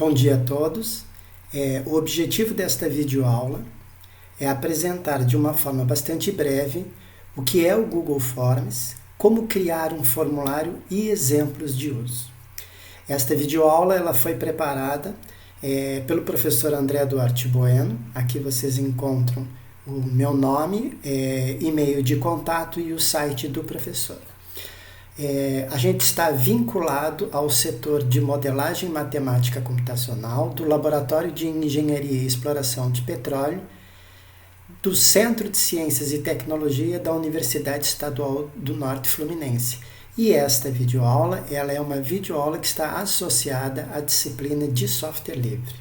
Bom dia a todos. O objetivo desta videoaula é apresentar de uma forma bastante breve o que é o Google Forms, como criar um formulário e exemplos de uso. Esta videoaula ela foi preparada pelo professor André Duarte Bueno. Aqui vocês encontram o meu nome, e-mail de contato e o site do professor. A gente está vinculado ao setor de modelagem matemática computacional do Laboratório de Engenharia e Exploração de Petróleo do Centro de Ciências e Tecnologia da Universidade Estadual do Norte Fluminense. E esta videoaula ela é uma videoaula que está associada à disciplina de software livre.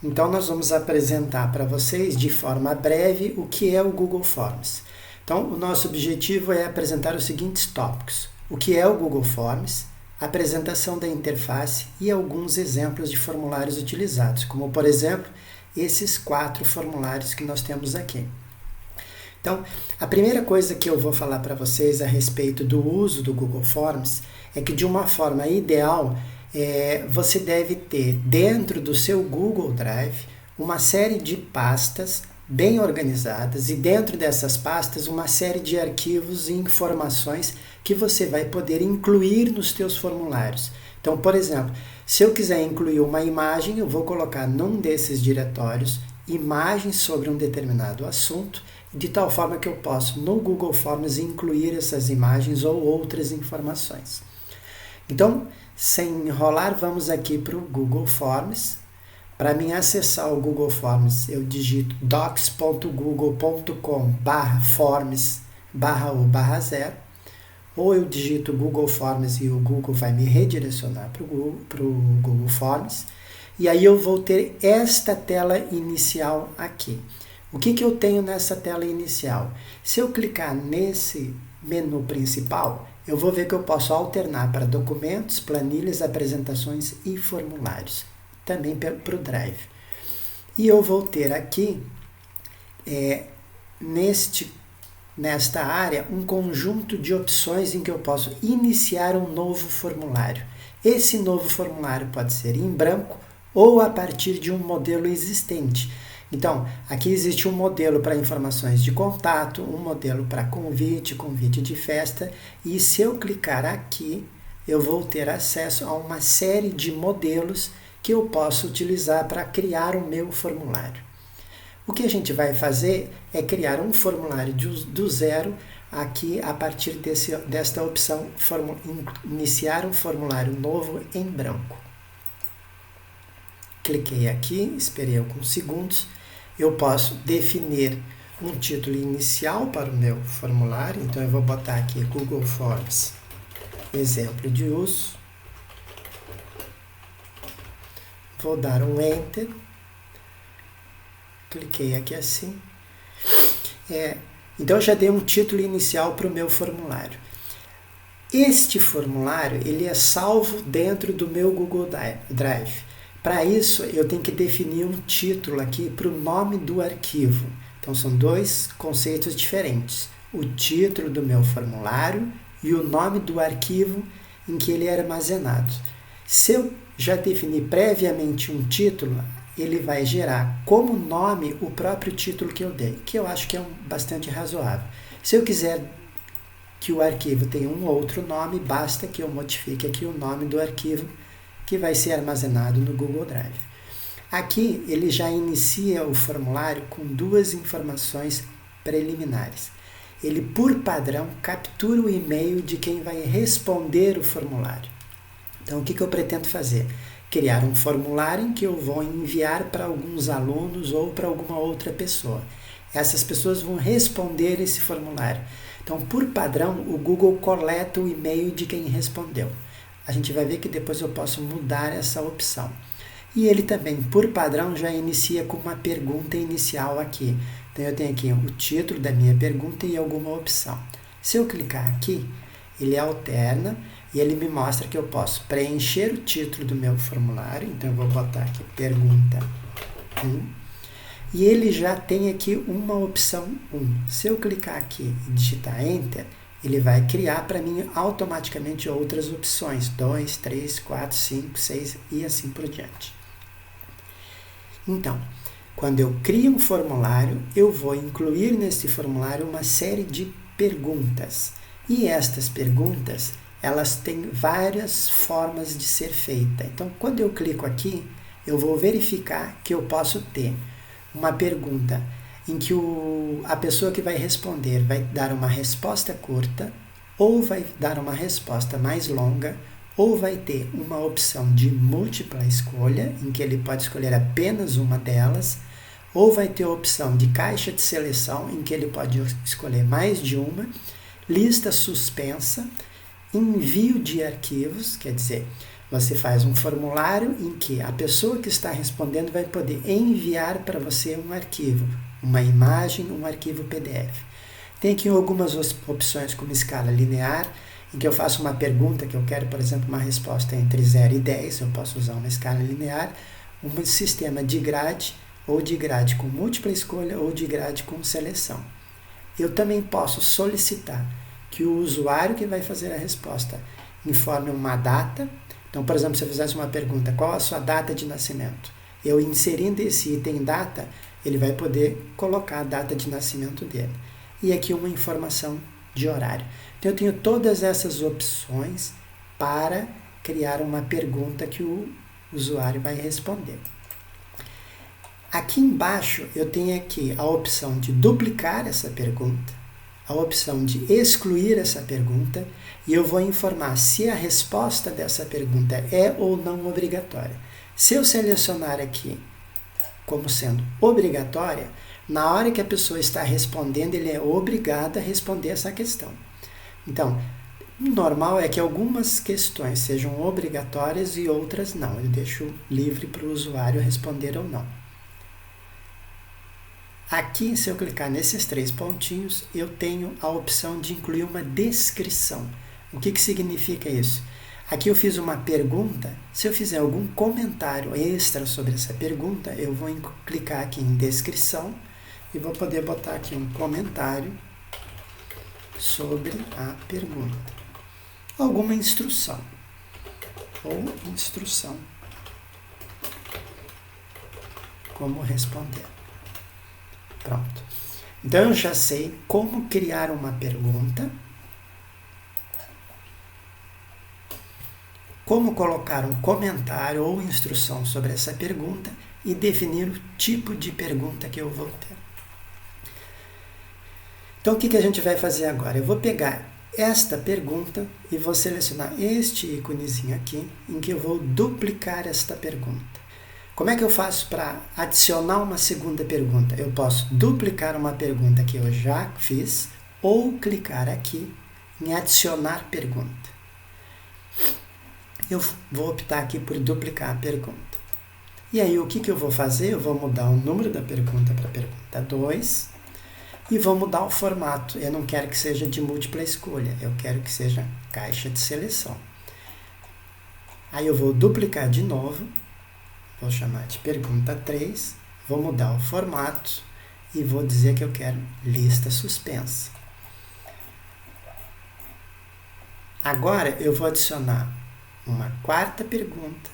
Então nós vamos apresentar para vocês de forma breve o que é o Google Forms. Então, o nosso objetivo é apresentar os seguintes tópicos: o que é o Google Forms, a apresentação da interface e alguns exemplos de formulários utilizados, como, por exemplo, esses 4 formulários que nós temos aqui. Então, a primeira coisa que eu vou falar para vocês a respeito do uso do Google Forms é que, de uma forma ideal, você deve ter dentro do seu Google Drive uma série de pastas bem organizadas e dentro dessas pastas uma série de arquivos e informações que você vai poder incluir nos teus formulários. Então, por exemplo, se eu quiser incluir uma imagem, eu vou colocar num desses diretórios imagens sobre um determinado assunto, de tal forma que eu posso no Google Forms incluir essas imagens ou outras informações. Então, sem enrolar, vamos aqui para o Google Forms. Para mim acessar o Google Forms, eu digito docs.google.com/forms/o/0, ou eu digito Google Forms e o Google vai me redirecionar para o Google Forms. E aí eu vou ter esta tela inicial aqui. O que eu tenho nessa tela inicial? Se eu clicar nesse menu principal, eu vou ver que eu posso alternar para documentos, planilhas, apresentações e formulários. Também para o Drive. E eu vou ter aqui, nesta área, um conjunto de opções em que eu posso iniciar um novo formulário. Esse novo formulário pode ser em branco ou a partir de um modelo existente. Então, aqui existe um modelo para informações de contato, um modelo para convite de festa, e se eu clicar aqui, eu vou ter acesso a uma série de modelos que eu posso utilizar para criar o meu formulário. O que a gente vai fazer é criar um formulário do zero aqui a partir desta opção iniciar um formulário novo em branco. Cliquei aqui, esperei alguns segundos. Eu posso definir um título inicial para o meu formulário, então eu vou botar aqui Google Forms, exemplo de uso. Vou dar um Enter, cliquei aqui assim. Então, eu já dei um título inicial para o meu formulário. Este formulário ele é salvo dentro do meu Google Drive. Para isso, eu tenho que definir um título aqui para o nome do arquivo. Então, são 2 conceitos diferentes. O título do meu formulário e o nome do arquivo em que ele é armazenado. Se eu já definir previamente um título, ele vai gerar como nome o próprio título que eu dei, que eu acho que é bastante razoável. Se eu quiser que o arquivo tenha um outro nome, basta que eu modifique aqui o nome do arquivo que vai ser armazenado no Google Drive. Aqui ele já inicia o formulário com 2 informações preliminares. Ele, por padrão, captura o e-mail de quem vai responder o formulário. Então, o que eu pretendo fazer? Criar um formulário em que eu vou enviar para alguns alunos ou para alguma outra pessoa. Essas pessoas vão responder esse formulário. Então, por padrão, o Google coleta o e-mail de quem respondeu. A gente vai ver que depois eu posso mudar essa opção. E ele também, por padrão, já inicia com uma pergunta inicial aqui. Então, eu tenho aqui o título da minha pergunta e alguma opção. Se eu clicar aqui, ele alterna e ele me mostra que eu posso preencher o título do meu formulário. Então, eu vou botar aqui pergunta 1. E ele já tem aqui uma opção 1. Se eu clicar aqui e digitar Enter, ele vai criar para mim automaticamente outras opções, 2, 3, 4, 5, 6 e assim por diante. Então, quando eu crio um formulário, eu vou incluir nesse formulário uma série de perguntas. E estas perguntas, elas têm várias formas de ser feita. Então, quando eu clico aqui, eu vou verificar que eu posso ter uma pergunta em que a pessoa que vai responder vai dar uma resposta curta, ou vai dar uma resposta mais longa, ou vai ter uma opção de múltipla escolha, em que ele pode escolher apenas uma delas, ou vai ter a opção de caixa de seleção, em que ele pode escolher mais de uma, lista suspensa, envio de arquivos, quer dizer, você faz um formulário em que a pessoa que está respondendo vai poder enviar para você um arquivo, uma imagem, um arquivo PDF. Tem aqui algumas opções como escala linear, em que eu faço uma pergunta que eu quero, por exemplo, uma resposta entre 0 e 10, eu posso usar uma escala linear, um sistema de grade, ou de grade com múltipla escolha, ou de grade com seleção. Eu também posso solicitar que o usuário que vai fazer a resposta informe uma data. Então, por exemplo, se eu fizesse uma pergunta, qual a sua data de nascimento? Eu inserindo esse item data, ele vai poder colocar a data de nascimento dele. E aqui uma informação de horário. Então, eu tenho todas essas opções para criar uma pergunta que o usuário vai responder. Aqui embaixo, eu tenho aqui a opção de duplicar essa pergunta, a opção de excluir essa pergunta, e eu vou informar se a resposta dessa pergunta é ou não obrigatória. Se eu selecionar aqui como sendo obrigatória, na hora que a pessoa está respondendo, ele é obrigado a responder essa questão. Então, o normal é que algumas questões sejam obrigatórias e outras não. Eu deixo livre para o usuário responder ou não. Aqui, se eu clicar nesses 3 pontinhos, eu tenho a opção de incluir uma descrição. O que significa isso? Aqui eu fiz uma pergunta. Se eu fizer algum comentário extra sobre essa pergunta, eu vou clicar aqui em descrição e vou poder botar aqui um comentário sobre a pergunta. Alguma instrução. Ou instrução. Como responder. Pronto. Então, eu já sei como criar uma pergunta, como colocar um comentário ou instrução sobre essa pergunta e definir o tipo de pergunta que eu vou ter. Então, o que a gente vai fazer agora? Eu vou pegar esta pergunta e vou selecionar este íconezinho aqui, em que eu vou duplicar esta pergunta. Como é que eu faço para adicionar uma segunda pergunta? Eu posso duplicar uma pergunta que eu já fiz ou clicar aqui em adicionar pergunta. Eu vou optar aqui por duplicar a pergunta. E aí, o que eu vou fazer? Eu vou mudar o número da pergunta para pergunta 2 e vou mudar o formato. Eu não quero que seja de múltipla escolha, eu quero que seja caixa de seleção. Aí eu vou duplicar de novo. Vou chamar de pergunta 3, vou mudar o formato e vou dizer que eu quero lista suspensa. Agora eu vou adicionar uma quarta pergunta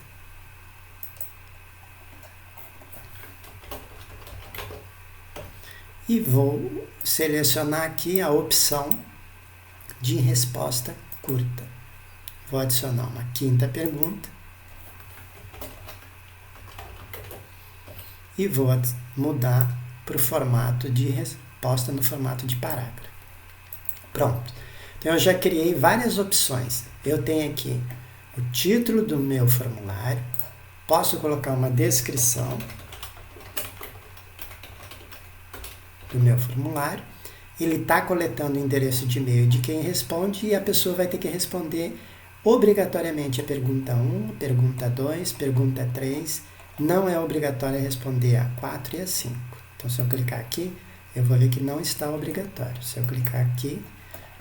e vou selecionar aqui a opção de resposta curta. Vou adicionar uma quinta pergunta e vou mudar para o formato de resposta no formato de parágrafo. Pronto. Então, eu já criei várias opções. Eu tenho aqui o título do meu formulário, posso colocar uma descrição do meu formulário, ele está coletando o endereço de e-mail de quem responde e a pessoa vai ter que responder obrigatoriamente a pergunta 1, pergunta 2, pergunta 3, não é obrigatório responder a 4 e a 5. Então, se eu clicar aqui, eu vou ver que não está obrigatório. Se eu clicar aqui,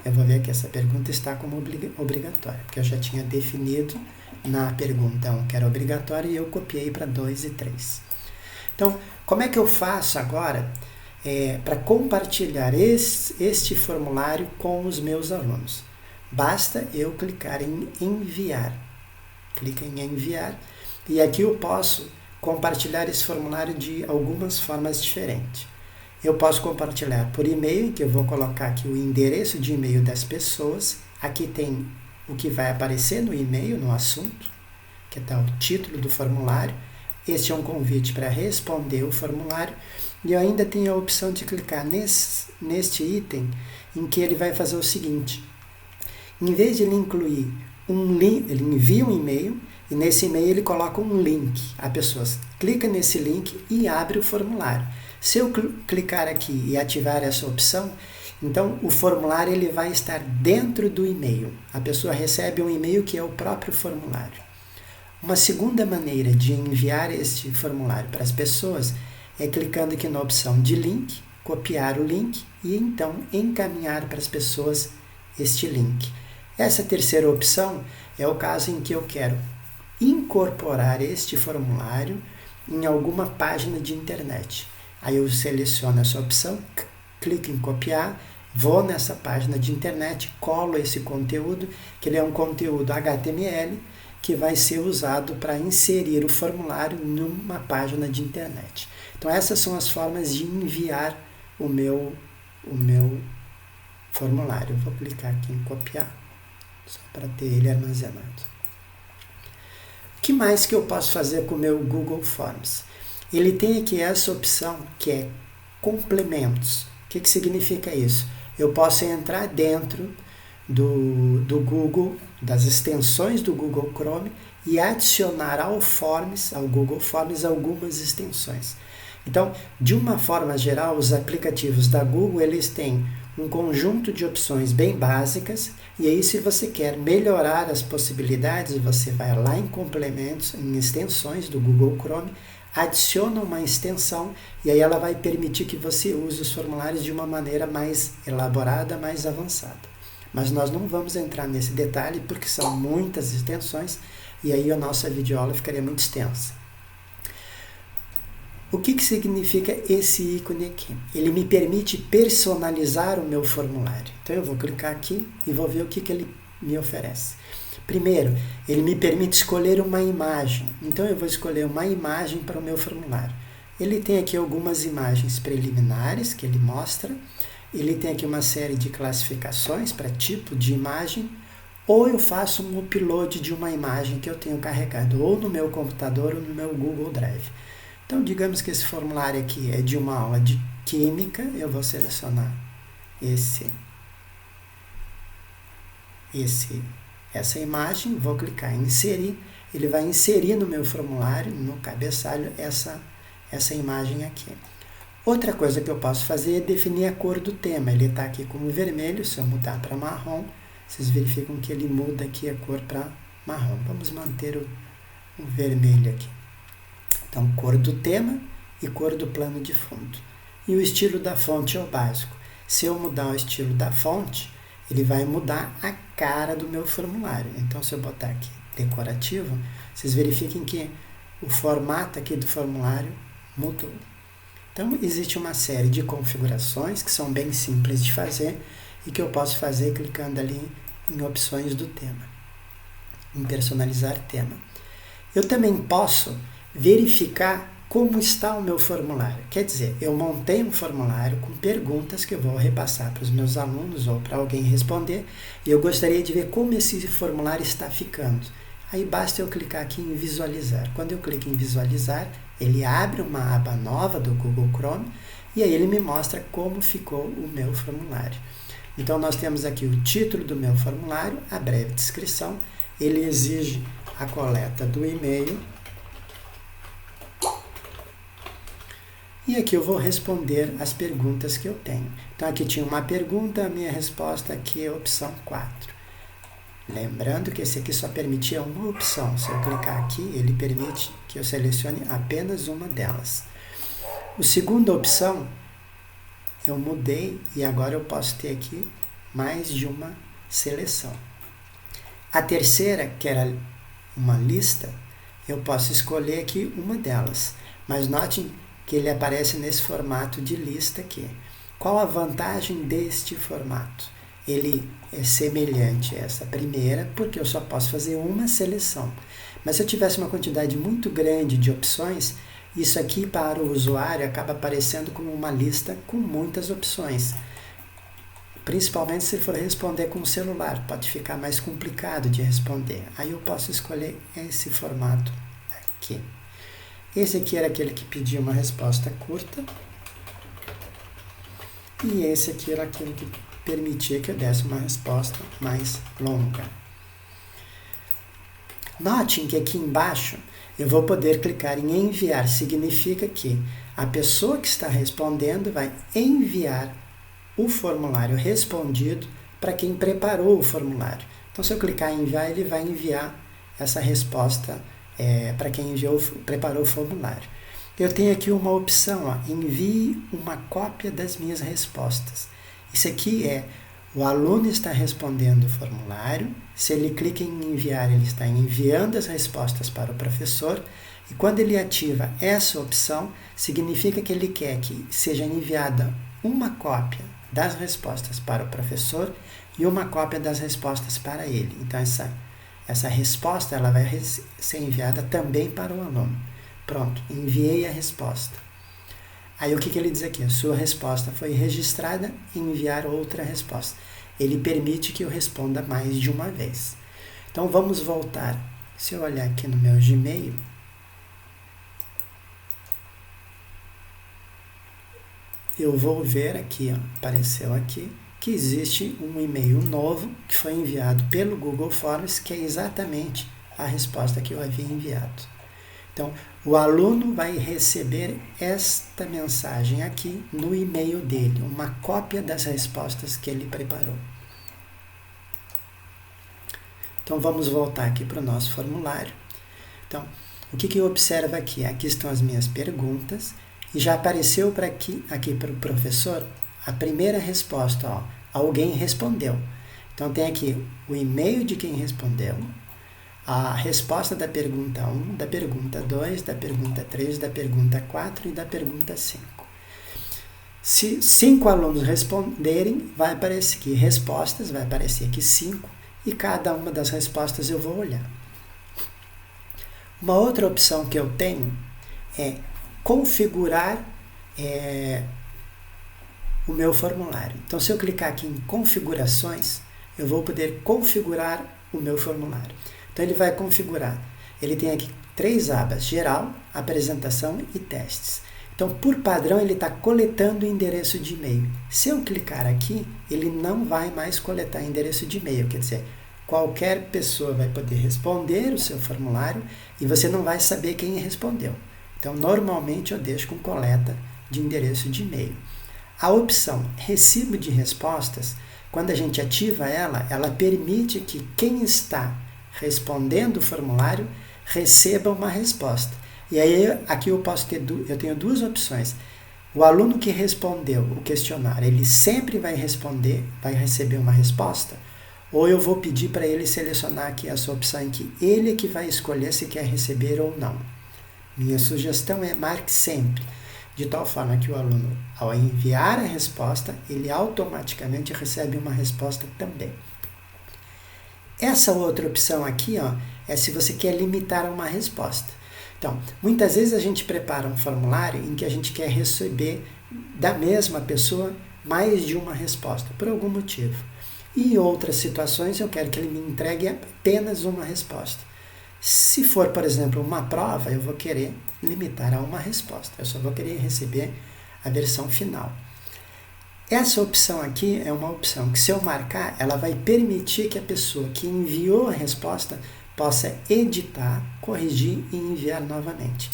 eu vou ver que essa pergunta está como obrigatória, porque eu já tinha definido na pergunta 1 que era obrigatória e eu copiei para 2 e 3. Então, como é que eu faço agora para compartilhar este formulário com os meus alunos. Basta eu clicar em enviar. Clica em enviar e aqui eu posso compartilhar esse formulário de algumas formas diferentes. Eu posso compartilhar por e-mail, que eu vou colocar aqui o endereço de e-mail das pessoas. Aqui tem o que vai aparecer no e-mail, no assunto, que está o título do formulário. Este é um convite para responder o formulário. E eu ainda tenho a opção de clicar neste item, em que ele vai fazer o seguinte. Em vez de ele incluir um link, ele envia um e-mail, e nesse e-mail ele coloca um link. A pessoa clica nesse link e abre o formulário. Se eu clicar aqui e ativar essa opção, então o formulário ele vai estar dentro do e-mail. A pessoa recebe um e-mail que é o próprio formulário. Uma segunda maneira de enviar este formulário para as pessoas é clicando aqui na opção de link, copiar o link e então encaminhar para as pessoas este link. Essa terceira opção é o caso em que eu quero incorporar este formulário em alguma página de internet. Aí eu seleciono essa opção, clico em copiar, vou nessa página de internet, colo esse conteúdo, que ele é um conteúdo HTML, que vai ser usado para inserir o formulário numa página de internet. Então essas são as formas de enviar o meu formulário. Eu vou clicar aqui em copiar, só para ter ele armazenado. O que mais que eu posso fazer com o meu Google Forms? Ele tem aqui essa opção que é complementos. O que significa isso? Eu posso entrar dentro do Google, das extensões do Google Chrome e adicionar ao Google Forms, algumas extensões. Então, de uma forma geral, os aplicativos da Google, eles têm um conjunto de opções bem básicas, e aí se você quer melhorar as possibilidades, você vai lá em complementos, em extensões do Google Chrome, adiciona uma extensão e aí ela vai permitir que você use os formulários de uma maneira mais elaborada, mais avançada. Mas nós não vamos entrar nesse detalhe porque são muitas extensões e aí a nossa videoaula ficaria muito extensa. O que significa esse ícone aqui? Ele me permite personalizar o meu formulário. Então eu vou clicar aqui e vou ver o que ele me oferece. Primeiro, ele me permite escolher uma imagem. Então eu vou escolher uma imagem para o meu formulário. Ele tem aqui algumas imagens preliminares que ele mostra. Ele tem aqui uma série de classificações para tipo de imagem. Ou eu faço um upload de uma imagem que eu tenho carregado ou no meu computador ou no meu Google Drive. Então, digamos que esse formulário aqui é de uma aula de Química. Eu vou selecionar essa imagem, vou clicar em inserir. Ele vai inserir no meu formulário, no cabeçalho, essa imagem aqui. Outra coisa que eu posso fazer é definir a cor do tema. Ele está aqui como vermelho, se eu mudar para marrom, vocês verificam que ele muda aqui a cor para marrom. Vamos manter o vermelho aqui. Então, cor do tema e cor do plano de fundo. E o estilo da fonte é o básico. Se eu mudar o estilo da fonte, ele vai mudar a cara do meu formulário. Então, se eu botar aqui decorativo, vocês verifiquem que o formato aqui do formulário mudou. Então, existe uma série de configurações que são bem simples de fazer e que eu posso fazer clicando ali em opções do tema, em personalizar tema. Eu também posso verificar como está o meu formulário. Quer dizer, eu montei um formulário com perguntas que eu vou repassar para os meus alunos ou para alguém responder e eu gostaria de ver como esse formulário está ficando. Aí basta eu clicar aqui em visualizar. Quando eu clico em visualizar, ele abre uma aba nova do Google Chrome e aí ele me mostra como ficou o meu formulário. Então nós temos aqui o título do meu formulário, a breve descrição, ele exige a coleta do e-mail. E aqui eu vou responder as perguntas que eu tenho. Então aqui tinha uma pergunta, a minha resposta aqui é a opção 4. Lembrando que esse aqui só permitia uma opção. Se eu clicar aqui, ele permite que eu selecione apenas uma delas. A segunda opção, eu mudei e agora eu posso ter aqui mais de uma seleção. A terceira, que era uma lista, eu posso escolher aqui uma delas. Mas notem que ele aparece nesse formato de lista aqui. Qual a vantagem deste formato? Ele é semelhante a essa primeira, porque eu só posso fazer uma seleção. Mas se eu tivesse uma quantidade muito grande de opções, isso aqui para o usuário acaba aparecendo como uma lista com muitas opções. Principalmente se for responder com o celular, pode ficar mais complicado de responder. Aí eu posso escolher esse formato aqui. Esse aqui era aquele que pedia uma resposta curta. E esse aqui era aquele que permitia que eu desse uma resposta mais longa. Notem que aqui embaixo eu vou poder clicar em enviar. Significa que a pessoa que está respondendo vai enviar o formulário respondido para quem preparou o formulário. Então, se eu clicar em enviar, ele vai enviar essa resposta para quem preparou o formulário. Eu tenho aqui uma opção, ó, envie uma cópia das minhas respostas. Isso aqui o aluno está respondendo o formulário, se ele clica em enviar, ele está enviando as respostas para o professor, e quando ele ativa essa opção, significa que ele quer que seja enviada uma cópia das respostas para o professor e uma cópia das respostas para ele. Então, essa resposta ela vai ser enviada também para o aluno. Pronto, enviei a resposta. Aí o que ele diz aqui? A sua resposta foi registrada e enviar outra resposta. Ele permite que eu responda mais de uma vez. Então vamos voltar. Se eu olhar aqui no meu Gmail, eu vou ver aqui, ó, apareceu aqui, que existe um e-mail novo que foi enviado pelo Google Forms, que é exatamente a resposta que eu havia enviado. Então, o aluno vai receber esta mensagem aqui no e-mail dele, uma cópia das respostas que ele preparou. Então, vamos voltar aqui para o nosso formulário. Então, o que eu observo aqui? Aqui estão as minhas perguntas e já apareceu aqui para o professor a primeira resposta. Ó, alguém respondeu. Então, tem aqui o e-mail de quem respondeu, a resposta da pergunta 1, da pergunta 2, da pergunta 3, da pergunta 4 e da pergunta 5. Se 5 alunos responderem, vai aparecer aqui respostas, vai aparecer aqui 5, e cada uma das respostas eu vou olhar. Uma outra opção que eu tenho é configurar o meu formulário. Então, se eu clicar aqui em configurações, eu vou poder configurar o meu formulário. Então, ele vai configurar. Ele tem aqui 3 abas: geral, apresentação e testes. Então, por padrão, ele está coletando o endereço de e-mail. Se eu clicar aqui, ele não vai mais coletar endereço de e-mail. Quer dizer, qualquer pessoa vai poder responder o seu formulário e você não vai saber quem respondeu. Então, normalmente, eu deixo com coleta de endereço de e-mail. A opção recibo de respostas, quando a gente ativa ela permite que quem está respondendo o formulário receba uma resposta. E aí aqui eu tenho 2 opções. O aluno que respondeu o questionário, ele sempre vai receber uma resposta, ou eu vou pedir para ele selecionar aqui essa opção em que ele é que vai escolher se quer receber ou não. Minha sugestão é marque sempre, de tal forma que o aluno, ao enviar a resposta, ele automaticamente recebe uma resposta também. Essa outra opção aqui, ó, é se você quer limitar uma resposta. Então, muitas vezes a gente prepara um formulário em que a gente quer receber da mesma pessoa mais de uma resposta, por algum motivo. E em outras situações eu quero que ele me entregue apenas uma resposta. Se for, por exemplo, uma prova, eu vou querer limitar a uma resposta. Eu só vou querer receber a versão final. Essa opção aqui é uma opção que, se eu marcar, ela vai permitir que a pessoa que enviou a resposta possa editar, corrigir e enviar novamente.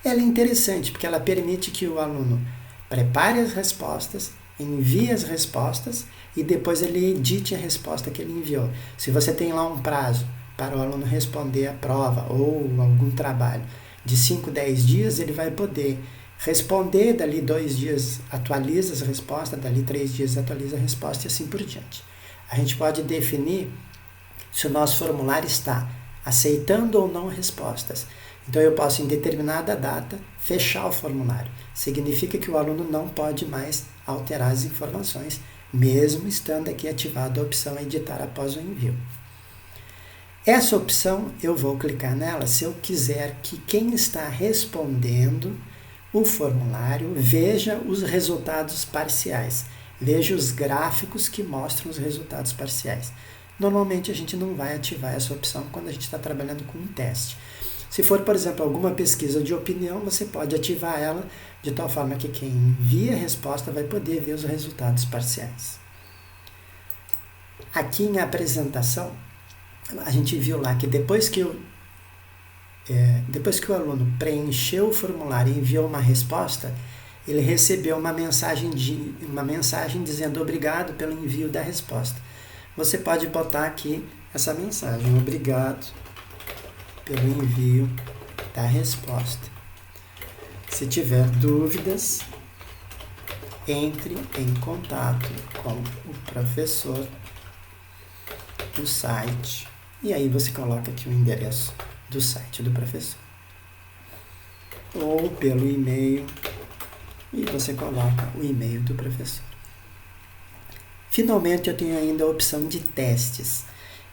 Ela é interessante porque ela permite que o aluno prepare as respostas, envie as respostas e depois ele edite a resposta que ele enviou. Se você tem lá um prazo para o aluno responder a prova ou algum trabalho de 5, 10 dias, ele vai poder responder, dali 2 dias atualiza as respostas, dali 3 dias atualiza a resposta e assim por diante. A gente pode definir se o nosso formulário está aceitando ou não respostas. Então eu posso, em determinada data, fechar o formulário. Significa que o aluno não pode mais alterar as informações, mesmo estando aqui ativada a opção editar após o envio. Essa opção eu vou clicar nela se eu quiser que quem está respondendo o formulário veja os resultados parciais, veja os gráficos que mostram os resultados parciais. Normalmente a gente não vai ativar essa opção quando a gente está trabalhando com um teste. Se for, por exemplo, alguma pesquisa de opinião, você pode ativar ela de tal forma que quem envia a resposta vai poder ver os resultados parciais. Aqui em apresentação, a gente viu lá que depois que o aluno preencheu o formulário e enviou uma resposta, ele recebeu uma mensagem dizendo obrigado pelo envio da resposta. Você pode botar aqui essa mensagem, obrigado pelo envio da resposta. Se tiver dúvidas, entre em contato com o professor no site. E aí você coloca aqui o endereço do site do professor. Ou pelo e-mail, e você coloca o e-mail do professor. Finalmente, eu tenho ainda a opção de testes.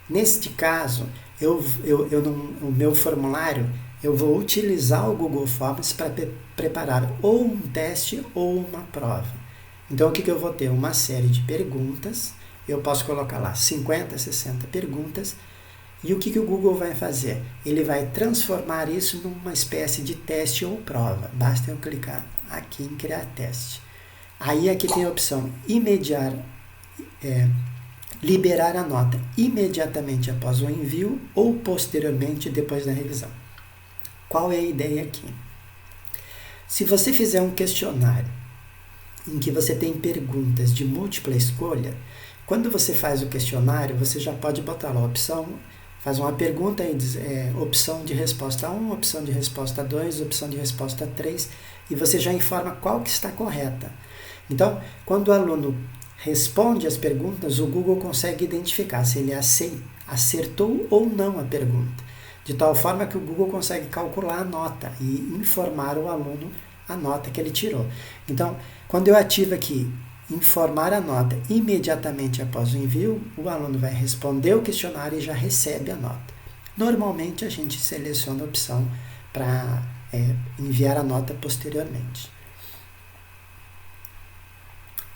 Neste caso, o meu formulário, eu vou utilizar o Google Forms para preparar ou um teste ou uma prova. Então, o que eu vou ter? Uma série de perguntas. Eu posso colocar lá 50, 60 perguntas. E o que o Google vai fazer? Ele vai transformar isso numa espécie de teste ou prova. Basta eu clicar aqui em criar teste. Aí aqui tem a opção liberar a nota imediatamente após o envio ou posteriormente depois da revisão. Qual é a ideia aqui? Se você fizer um questionário em que você tem perguntas de múltipla escolha, quando você faz o questionário, você já pode botar lá a opção, faz uma pergunta e diz opção de resposta 1, opção de resposta 2, opção de resposta 3, e você já informa qual que está correta. Então, quando o aluno responde as perguntas, o Google consegue identificar se ele acertou ou não a pergunta, de tal forma que o Google consegue calcular a nota e informar o aluno a nota que ele tirou. Então, quando eu ativo aqui, informar a nota imediatamente após o envio, o aluno vai responder o questionário e já recebe a nota. Normalmente, a gente seleciona a opção para enviar a nota posteriormente.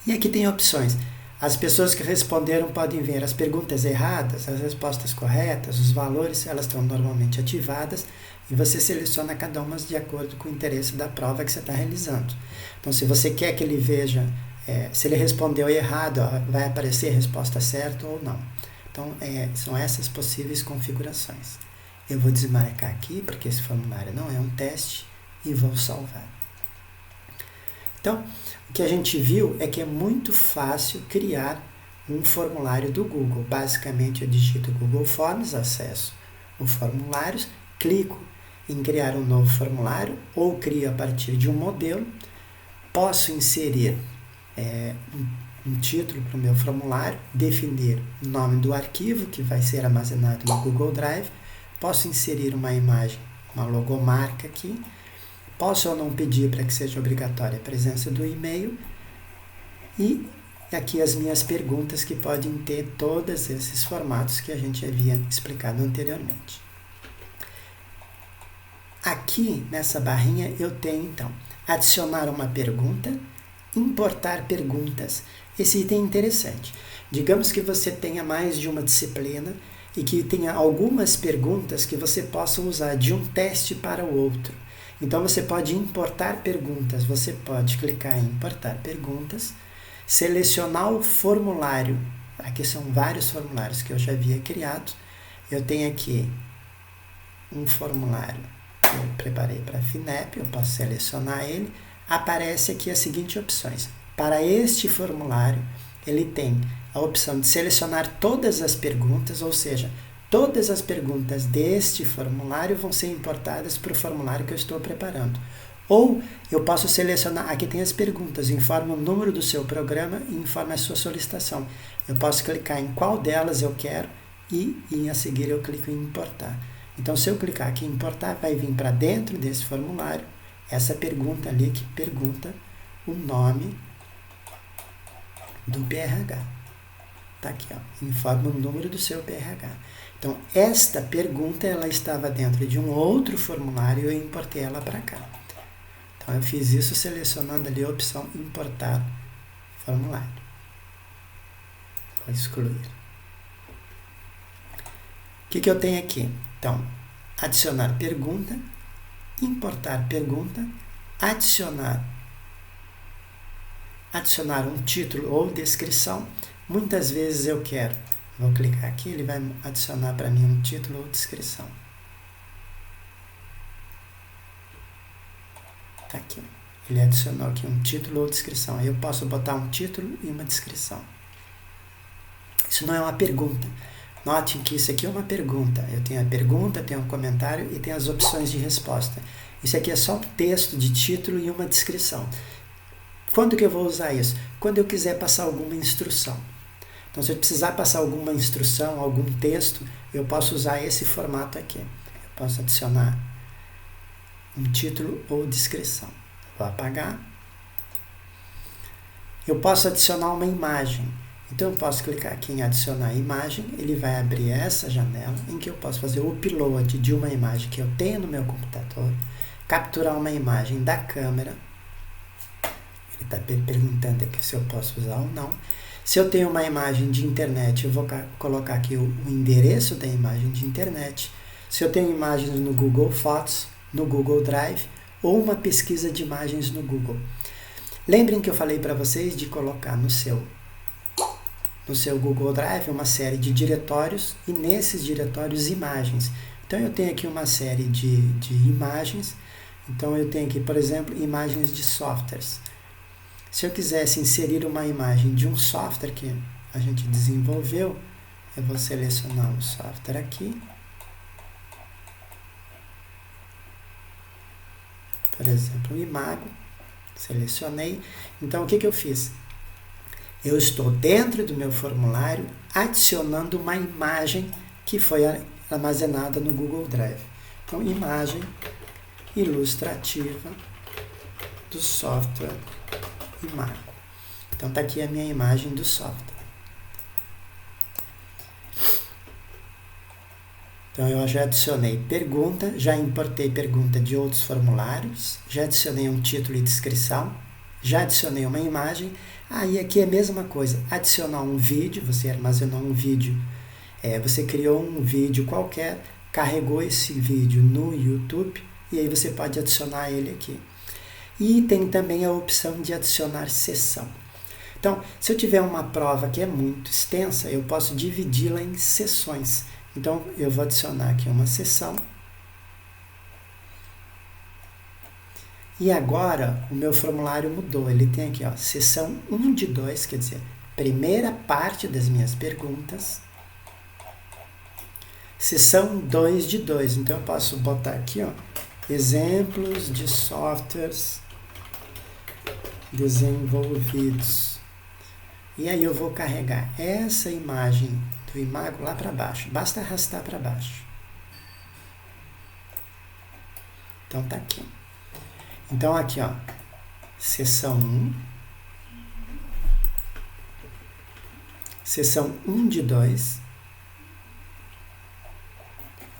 E aqui tem opções. As pessoas que responderam podem ver as perguntas erradas, as respostas corretas, os valores, elas estão normalmente ativadas e você seleciona cada uma de acordo com o interesse da prova que você está realizando. Então, se você quer que ele veja, se ele respondeu errado, vai aparecer a resposta certa ou não. Então, são essas possíveis configurações. Eu vou desmarcar aqui, porque esse formulário não é um teste, e vou salvar. Então, o que a gente viu é que é muito fácil criar um formulário do Google. Basicamente, eu digito Google Forms, acesso o formulários, clico em criar um novo formulário ou crio a partir de um modelo. Posso inserir um título para o meu formulário, definir o nome do arquivo que vai ser armazenado no Google Drive. Posso inserir uma imagem, uma logomarca aqui. Posso ou não pedir para que seja obrigatória a presença do e-mail. E aqui as minhas perguntas que podem ter todos esses formatos que a gente havia explicado anteriormente. Aqui nessa barrinha eu tenho então adicionar uma pergunta, importar perguntas. Esse item é interessante. Digamos que você tenha mais de uma disciplina e que tenha algumas perguntas que você possa usar de um teste para o outro. Então, você pode importar perguntas, você pode clicar em importar perguntas, selecionar o formulário, aqui são vários formulários que eu já havia criado, eu tenho aqui um formulário que eu preparei para a FINEP, eu posso selecionar ele, aparece aqui as seguintes opções. Para este formulário, ele tem a opção de selecionar todas as perguntas, ou seja, todas as perguntas deste formulário vão ser importadas para o formulário que eu estou preparando. Ou eu posso selecionar, aqui tem as perguntas, informa o número do seu programa e informa a sua solicitação. Eu posso clicar em qual delas eu quero e a seguir eu clico em importar. Então, se eu clicar aqui em importar, vai vir para dentro desse formulário essa pergunta ali que pergunta o nome do PRH. Está aqui, ó, informa o número do seu PRH. Então, esta pergunta ela estava dentro de um outro formulário e eu importei ela para cá. Então, eu fiz isso selecionando ali a opção importar formulário. Vou excluir. O que eu tenho aqui? Então, adicionar pergunta, importar pergunta, adicionar um título ou descrição. Muitas vezes eu quero, vou clicar aqui, ele vai adicionar para mim um título ou descrição. Tá aqui. Ele adicionou aqui um título ou descrição. Aí eu posso botar um título e uma descrição. Isso não é uma pergunta. Note que isso aqui é uma pergunta. Eu tenho a pergunta, tenho um comentário e tenho as opções de resposta. Isso aqui é só um texto de título e uma descrição. Quando que eu vou usar isso? Quando eu quiser passar alguma instrução. Então, se eu precisar passar alguma instrução, algum texto, eu posso usar esse formato aqui. Eu posso adicionar um título ou descrição. Vou apagar. Eu posso adicionar uma imagem. Então, eu posso clicar aqui em adicionar imagem. Ele vai abrir essa janela em que eu posso fazer o upload de uma imagem que eu tenho no meu computador, capturar uma imagem da câmera. Ele está perguntando aqui se eu posso usar ou não. Se eu tenho uma imagem de internet, eu vou colocar aqui o endereço da imagem de internet. Se eu tenho imagens no Google Fotos, no Google Drive, ou uma pesquisa de imagens no Google. Lembrem que eu falei para vocês de colocar no seu Google Drive uma série de diretórios e nesses diretórios imagens. Então eu tenho aqui uma série de imagens. Então eu tenho aqui, por exemplo, imagens de softwares. Se eu quisesse inserir uma imagem de um software que a gente desenvolveu, eu vou selecionar o software aqui. Por exemplo, o Imago. Selecionei. Então, o que eu fiz? Eu estou dentro do meu formulário adicionando uma imagem que foi armazenada no Google Drive. Então, imagem ilustrativa do software Imago. Então, está aqui a minha imagem do software. Então, eu já adicionei pergunta, já importei pergunta de outros formulários, já adicionei um título e descrição, já adicionei uma imagem. Aí aqui é a mesma coisa, adicionar um vídeo, você armazenou um vídeo, você criou um vídeo qualquer, carregou esse vídeo no YouTube e aí você pode adicionar ele aqui. E tem também a opção de adicionar sessão. Então, se eu tiver uma prova que é muito extensa, eu posso dividi-la em sessões. Então, eu vou adicionar aqui uma sessão. E agora, o meu formulário mudou. Ele tem aqui, ó, sessão 1 de 2, quer dizer, primeira parte das minhas perguntas. Sessão 2 de 2. Então, eu posso botar aqui, ó, exemplos de softwares desenvolvidos. E aí eu vou carregar essa imagem do Imago lá para baixo. Basta arrastar para baixo. Então tá aqui. Então aqui, ó, seção 1. Seção 1 de 2.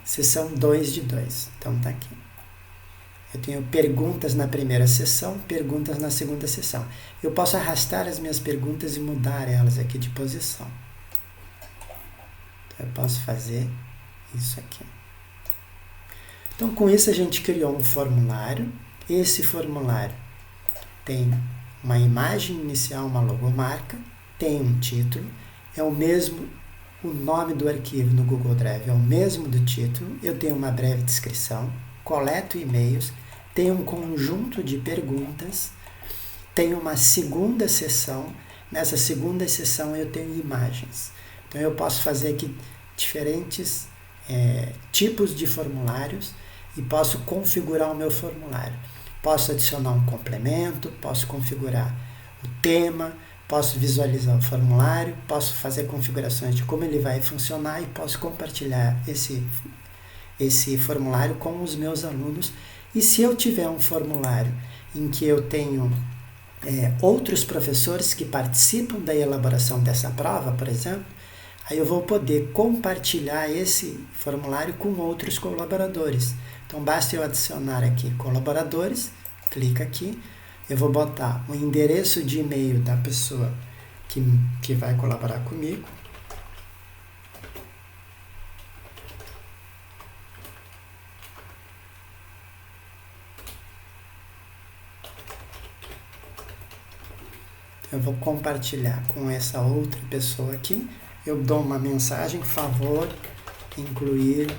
Seção 2 de 2. Então tá aqui. Eu tenho perguntas na primeira sessão, perguntas na segunda sessão. Eu posso arrastar as minhas perguntas e mudar elas aqui de posição. Então, eu posso fazer isso aqui. Então, com isso, a gente criou um formulário. Esse formulário tem uma imagem inicial, uma logomarca, tem um título, é o mesmo, o nome do arquivo no Google Drive é o mesmo do título, eu tenho uma breve descrição, coleto e-mails, tem um conjunto de perguntas, tem uma segunda sessão, nessa segunda sessão eu tenho imagens. Então eu posso fazer aqui diferentes tipos de formulários e posso configurar o meu formulário. Posso adicionar um complemento, posso configurar o tema, posso visualizar o formulário, posso fazer configurações de como ele vai funcionar e posso compartilhar esse formulário com os meus alunos. E se eu tiver um formulário em que eu tenho outros professores que participam da elaboração dessa prova, por exemplo, aí eu vou poder compartilhar esse formulário com outros colaboradores. Então, basta eu adicionar aqui colaboradores, clica aqui, eu vou botar o endereço de e-mail da pessoa que vai colaborar comigo. Eu vou compartilhar com essa outra pessoa aqui. Eu dou uma mensagem, favor, incluir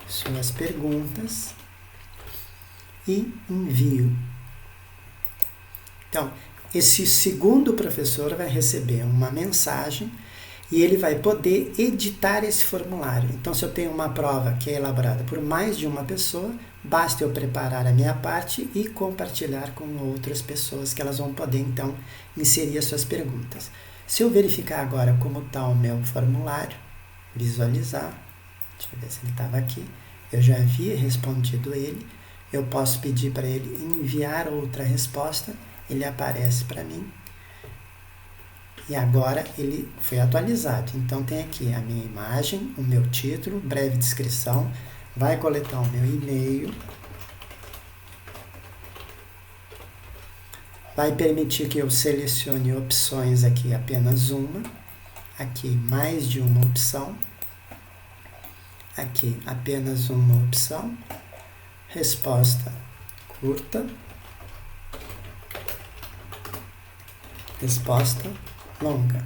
suas perguntas e envio. Então, esse segundo professor vai receber uma mensagem e ele vai poder editar esse formulário. Então, se eu tenho uma prova que é elaborada por mais de uma pessoa, basta eu preparar a minha parte e compartilhar com outras pessoas que elas vão poder, então, inserir as suas perguntas. Se eu verificar agora como está o meu formulário, visualizar, deixa eu ver se ele estava aqui, eu já havia respondido ele, eu posso pedir para ele enviar outra resposta, ele aparece para mim, e agora ele foi atualizado. Então tem aqui a minha imagem, o meu título, breve descrição, vai coletar o meu e-mail, vai permitir que eu selecione opções aqui, apenas uma, aqui mais de uma opção, aqui apenas uma opção, resposta curta, resposta longa.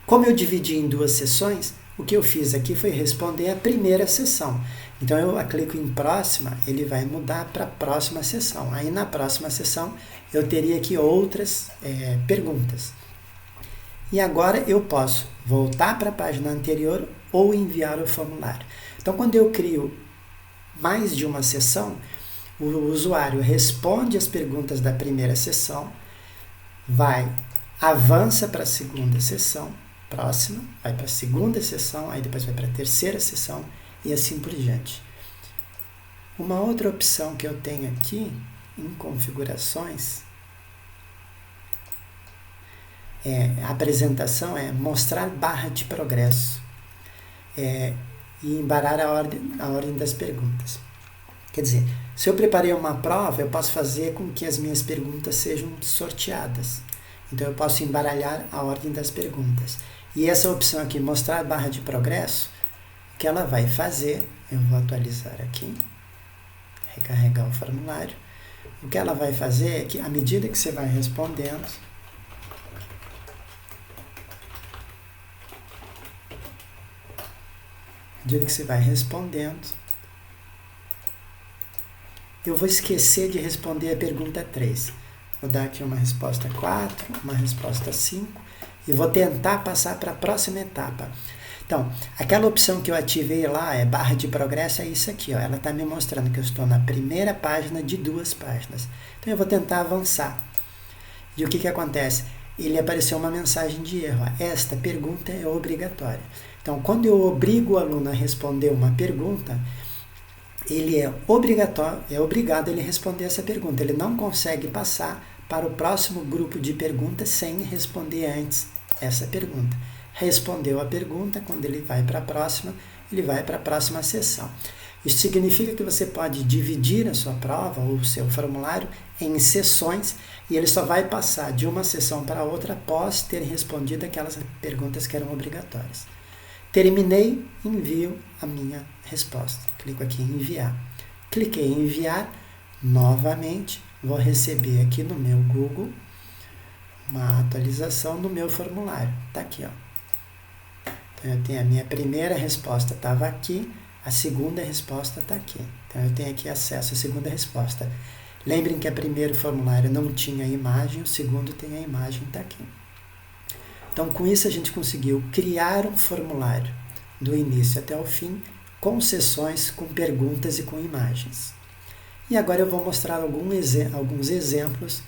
Como eu dividi em duas sessões, o que eu fiz aqui foi responder a primeira sessão. Então eu clico em próxima, ele vai mudar para a próxima sessão. Aí na próxima sessão eu teria aqui outras perguntas. E agora eu posso voltar para a página anterior ou enviar o formulário. Então quando eu crio mais de uma sessão, o usuário responde as perguntas da primeira sessão, avança para a segunda sessão, próxima, vai para a segunda sessão, aí depois vai para a terceira sessão e assim por diante. Uma outra opção que eu tenho aqui em configurações, a apresentação é mostrar barra de progresso e embaralhar a ordem das perguntas. Quer dizer, se eu preparei uma prova, eu posso fazer com que as minhas perguntas sejam sorteadas. Então eu posso embaralhar a ordem das perguntas. E essa opção aqui, mostrar barra de progresso, o que ela vai fazer, eu vou atualizar aqui, recarregar o formulário. O que ela vai fazer é que, à medida que você vai respondendo, eu vou esquecer de responder a pergunta 3. Vou dar aqui uma resposta 4, uma resposta 5 e vou tentar passar para a próxima etapa. Então, aquela opção que eu ativei lá, barra de progresso, é isso aqui, ó. Ela está me mostrando que eu estou na primeira página de 2 páginas. Então, eu vou tentar avançar. E o que acontece? Ele apareceu uma mensagem de erro. Esta pergunta é obrigatória. Então, quando eu obrigo o aluno a responder uma pergunta, ele é obrigado a ele responder essa pergunta. Ele não consegue passar para o próximo grupo de perguntas sem responder antes essa pergunta. Respondeu a pergunta, quando ele vai para a próxima, ele vai para a próxima sessão. Isso significa que você pode dividir a sua prova ou o seu formulário em sessões e ele só vai passar de uma sessão para outra após ter respondido aquelas perguntas que eram obrigatórias. Terminei, envio a minha resposta. Clico aqui em enviar. Cliquei em enviar, novamente, vou receber aqui no meu Google uma atualização do meu formulário. Está aqui, ó. Então, eu tenho a minha primeira resposta estava aqui, a segunda resposta está aqui. Então, eu tenho aqui acesso à segunda resposta. Lembrem que o primeiro formulário não tinha imagem, o segundo tem a imagem, está aqui. Então, com isso, a gente conseguiu criar um formulário do início até o fim, com sessões, com perguntas e com imagens. E agora eu vou mostrar alguns exemplos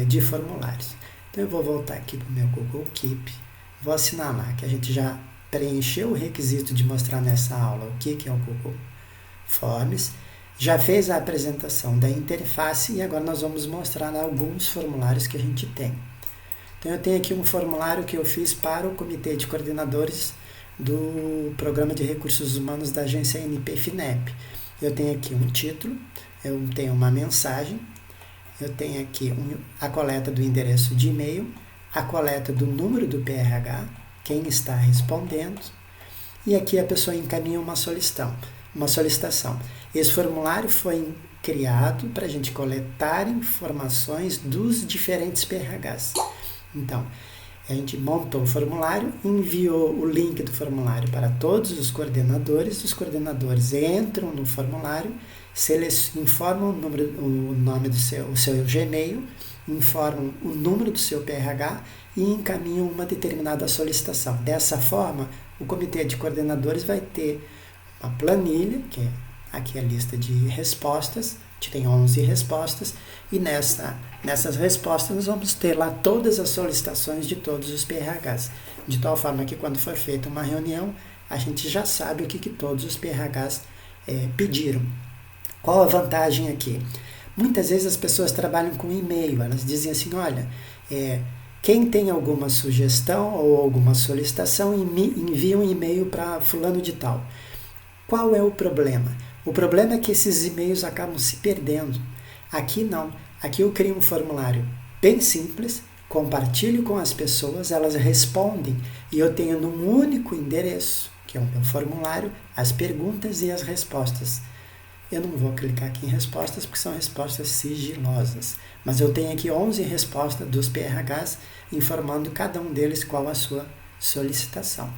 de formulários. Então, eu vou voltar aqui para o meu Google Keep, vou assinalar que a gente já preencheu o requisito de mostrar nessa aula o que é o Google Forms, já fez a apresentação da interface e agora nós vamos mostrar alguns formulários que a gente tem. Então eu tenho aqui um formulário que eu fiz para o Comitê de Coordenadores do Programa de Recursos Humanos da agência NP-FINEP. Eu tenho aqui um título, eu tenho uma mensagem, eu tenho aqui a coleta do endereço de e-mail, a coleta do número do PRH, quem está respondendo, e aqui a pessoa encaminha uma solicitação. Esse formulário foi criado para a gente coletar informações dos diferentes PRHs. Então, a gente montou o formulário, enviou o link do formulário para todos os coordenadores entram no formulário, informam o nome do seu Gmail, informam o número do seu PRH e encaminham uma determinada solicitação. Dessa forma, o Comitê de Coordenadores vai ter uma planilha, que é aqui a lista de respostas, a gente tem 11 respostas, e nessas respostas nós vamos ter lá todas as solicitações de todos os PRHs, de tal forma que quando for feita uma reunião, a gente já sabe o que todos os PRHs pediram. Qual a vantagem aqui? Muitas vezes as pessoas trabalham com e-mail, elas dizem assim, olha, quem tem alguma sugestão ou alguma solicitação, envia um e-mail para fulano de tal. Qual é o problema? O problema é que esses e-mails acabam se perdendo. Aqui não. Aqui eu crio um formulário bem simples, compartilho com as pessoas, elas respondem e eu tenho num único endereço, que é o meu formulário, as perguntas e as respostas. Eu não vou clicar aqui em respostas porque são respostas sigilosas, mas eu tenho aqui 11 respostas dos PRHs informando cada um deles qual a sua solicitação.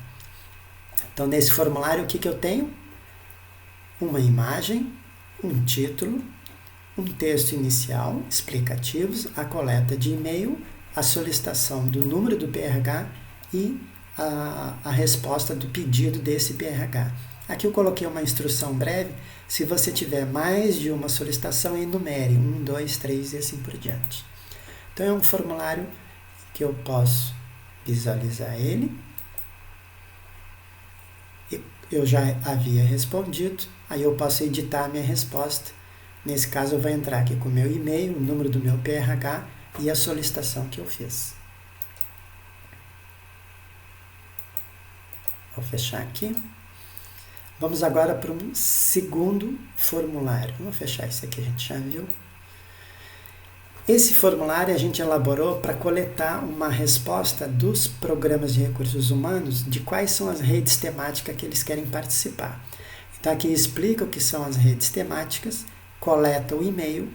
Então, nesse formulário, o que eu tenho? Uma imagem, um título, um texto inicial, explicativos, a coleta de e-mail, a solicitação do número do PRH e a resposta do pedido desse PRH. Aqui eu coloquei uma instrução breve, se você tiver mais de uma solicitação, enumere 1, 2, 3 e assim por diante. Então é um formulário que eu posso visualizar ele. Eu já havia respondido, aí eu posso editar a minha resposta. Nesse caso eu vou entrar aqui com o meu e-mail, o número do meu PRH e a solicitação que eu fiz. Vou fechar aqui. Vamos agora para um segundo formulário. Vamos fechar esse aqui, a gente já viu. Esse formulário a gente elaborou para coletar uma resposta dos programas de recursos humanos de quais são as redes temáticas que eles querem participar. Então aqui explica o que são as redes temáticas, coleta o e-mail,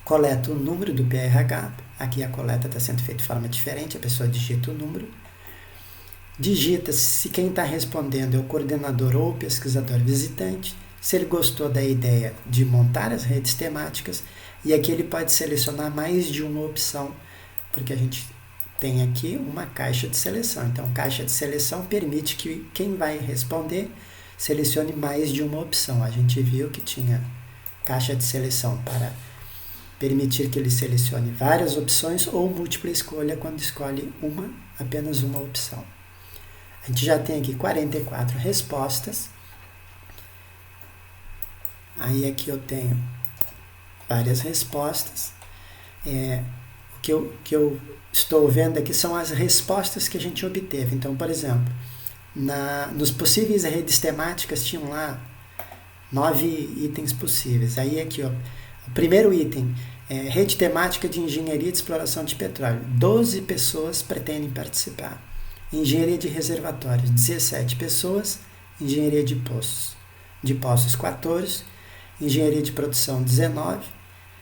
coleta o número do PRH, aqui a coleta está sendo feita de forma diferente, a pessoa digita o número, digita se quem está respondendo é o coordenador ou o pesquisador visitante, se ele gostou da ideia de montar as redes temáticas, e aqui ele pode selecionar mais de uma opção, porque a gente tem aqui uma caixa de seleção. Então, caixa de seleção permite que quem vai responder selecione mais de uma opção. A gente viu que tinha caixa de seleção para permitir que ele selecione várias opções ou múltipla escolha quando escolhe apenas uma opção. A gente já tem aqui 44 respostas. Aí aqui eu tenho várias respostas. O que eu estou vendo aqui são as respostas que a gente obteve. Então, por exemplo, nos possíveis redes temáticas tinham lá 9 itens possíveis. Aí aqui, ó, o primeiro item é rede temática de engenharia de exploração de petróleo. 12 pessoas pretendem participar. Engenharia de reservatórios, 17 pessoas. Engenharia de poços, 14. Engenharia de produção, 19.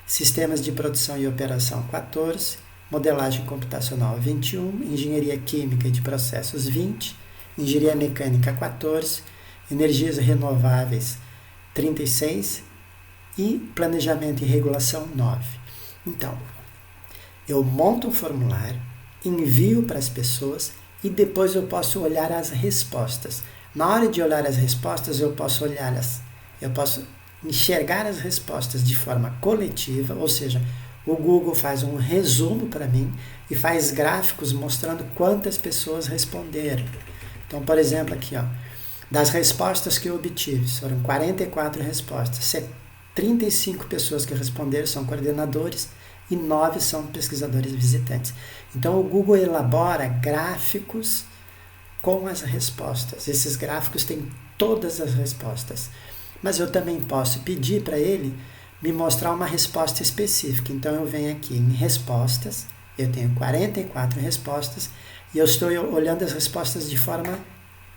Sistemas de produção e operação, 14. Modelagem computacional, 21. Engenharia química e de processos, 20. Engenharia mecânica, 14. Energias renováveis, 36. E planejamento e regulação, 9. Então, eu monto um formulário, envio para as pessoas e depois eu posso olhar as respostas. Na hora de olhar as respostas, eu posso enxergar as respostas de forma coletiva, ou seja, o Google faz um resumo para mim e faz gráficos mostrando quantas pessoas responderam. Então, por exemplo, aqui, ó, Das respostas que eu obtive, foram 44 respostas. 35 pessoas que responderam são coordenadores e 9 são pesquisadores visitantes. Então, o Google elabora gráficos com as respostas. Esses gráficos têm todas as respostas. Mas eu também posso pedir para ele me mostrar uma resposta específica. Então, eu venho aqui em respostas, eu tenho 44 respostas e eu estou olhando as respostas de forma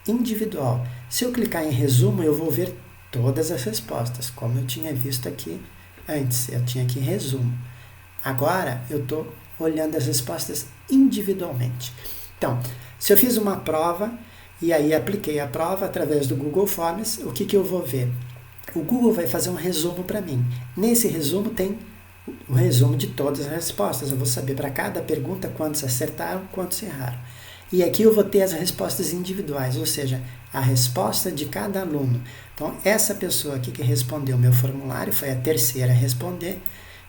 individual. Se eu clicar em resumo, eu vou ver todas as respostas, como eu tinha visto aqui antes. Eu tinha aqui resumo. Agora, eu estou olhando as respostas individualmente. Então, se eu fiz uma prova e aí apliquei a prova através do Google Forms, o que eu vou ver? O Google vai fazer um resumo para mim. Nesse resumo tem o resumo de todas as respostas. Eu vou saber para cada pergunta quantos acertaram, quantos erraram. E aqui eu vou ter as respostas individuais, ou seja, a resposta de cada aluno. Então, essa pessoa aqui que respondeu o meu formulário, foi a terceira a responder,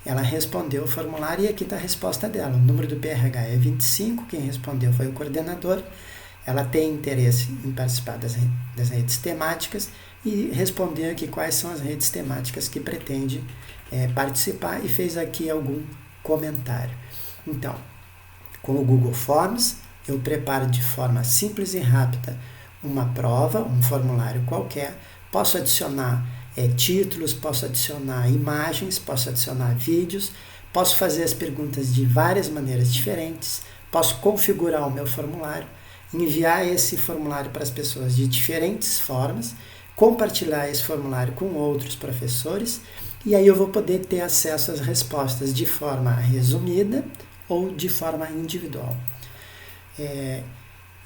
ela respondeu o formulário e aqui está a resposta dela. O número do PRH é 25, quem respondeu foi o coordenador. Ela tem interesse em participar das redes temáticas e respondeu aqui quais são as redes temáticas que pretende participar e fez aqui algum comentário. Então, com o Google Forms, eu preparo de forma simples e rápida uma prova, um formulário qualquer, posso adicionar títulos, posso adicionar imagens, posso adicionar vídeos, posso fazer as perguntas de várias maneiras diferentes, posso configurar o meu formulário, enviar esse formulário para as pessoas de diferentes formas, compartilhar esse formulário com outros professores e aí eu vou poder ter acesso às respostas de forma resumida ou de forma individual.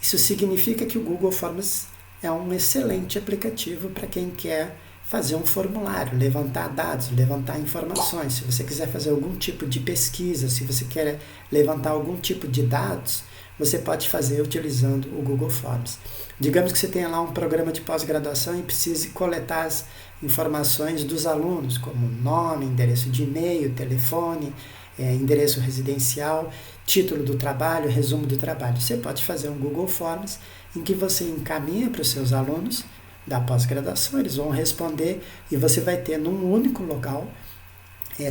Isso significa que o Google Forms é um excelente aplicativo para quem quer fazer um formulário, levantar dados, levantar informações. Se você quiser fazer algum tipo de pesquisa, se você quer levantar algum tipo de dados, você pode fazer utilizando o Google Forms. Digamos que você tenha lá um programa de pós-graduação e precise coletar as informações dos alunos, como nome, endereço de e-mail, telefone, endereço residencial, título do trabalho, resumo do trabalho. Você pode fazer um Google Forms em que você encaminha para os seus alunos da pós-graduação, eles vão responder e você vai ter num único local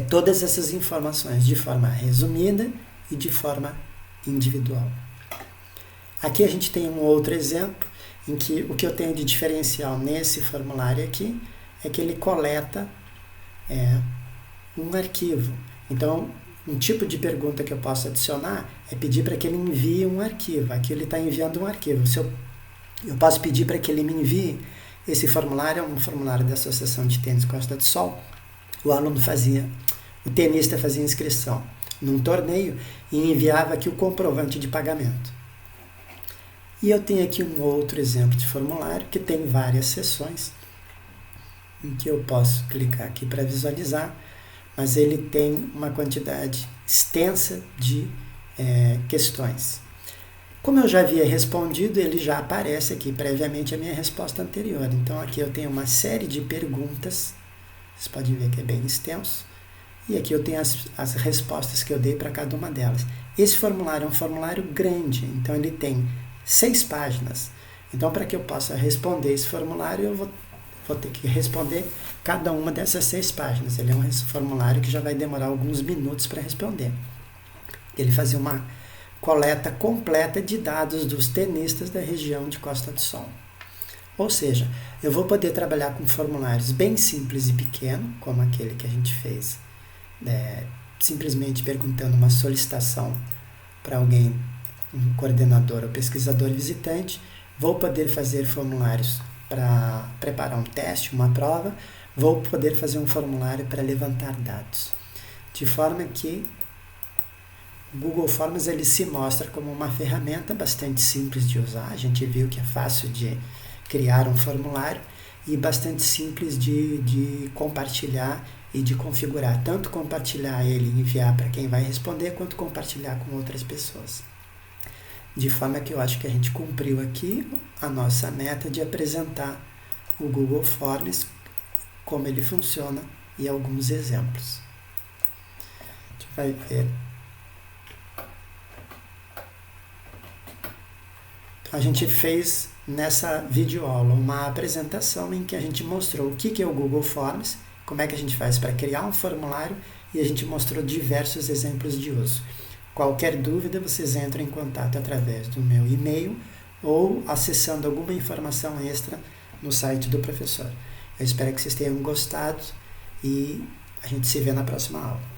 todas essas informações de forma resumida e de forma individual. Aqui a gente tem um outro exemplo em que o que eu tenho de diferencial nesse formulário aqui é que ele coleta um arquivo. Então, um tipo de pergunta que eu posso adicionar é pedir para que ele envie um arquivo. Aqui ele está enviando um arquivo. Eu posso pedir para que ele me envie esse formulário, é um formulário da Associação de Tênis Costa do Sol. O tenista fazia inscrição num torneio e enviava aqui o comprovante de pagamento. E eu tenho aqui um outro exemplo de formulário que tem várias seções em que eu posso clicar aqui para visualizar, mas ele tem uma quantidade extensa de questões. Como eu já havia respondido, ele já aparece aqui previamente a minha resposta anterior. Então aqui eu tenho uma série de perguntas, vocês podem ver que é bem extenso, e aqui eu tenho as respostas que eu dei para cada uma delas. Esse formulário é um formulário grande, então ele tem 6 páginas. Então, para que eu possa responder esse formulário, eu vou ter que responder cada uma dessas 6 páginas. Ele é um formulário que já vai demorar alguns minutos para responder. Ele fazia uma coleta completa de dados dos tenistas da região de Costa do Sol. Ou seja, eu vou poder trabalhar com formulários bem simples e pequenos, como aquele que a gente fez, simplesmente perguntando uma solicitação para alguém, um coordenador ou pesquisador visitante. Vou poder fazer formulários para preparar um teste, uma prova. Vou poder fazer um formulário para levantar dados. De forma que o Google Forms ele se mostra como uma ferramenta bastante simples de usar. A gente viu que é fácil de criar um formulário e bastante simples de compartilhar e de configurar. Tanto compartilhar ele e enviar para quem vai responder, quanto compartilhar com outras pessoas. De forma que eu acho que a gente cumpriu aqui a nossa meta de apresentar o Google Forms, como ele funciona e alguns exemplos. A gente vai ver. Então, a gente fez nessa videoaula uma apresentação em que a gente mostrou o que é o Google Forms, como é que a gente faz para criar um formulário e a gente mostrou diversos exemplos de uso. Qualquer dúvida, vocês entram em contato através do meu e-mail ou acessando alguma informação extra no site do professor. Eu espero que vocês tenham gostado e a gente se vê na próxima aula.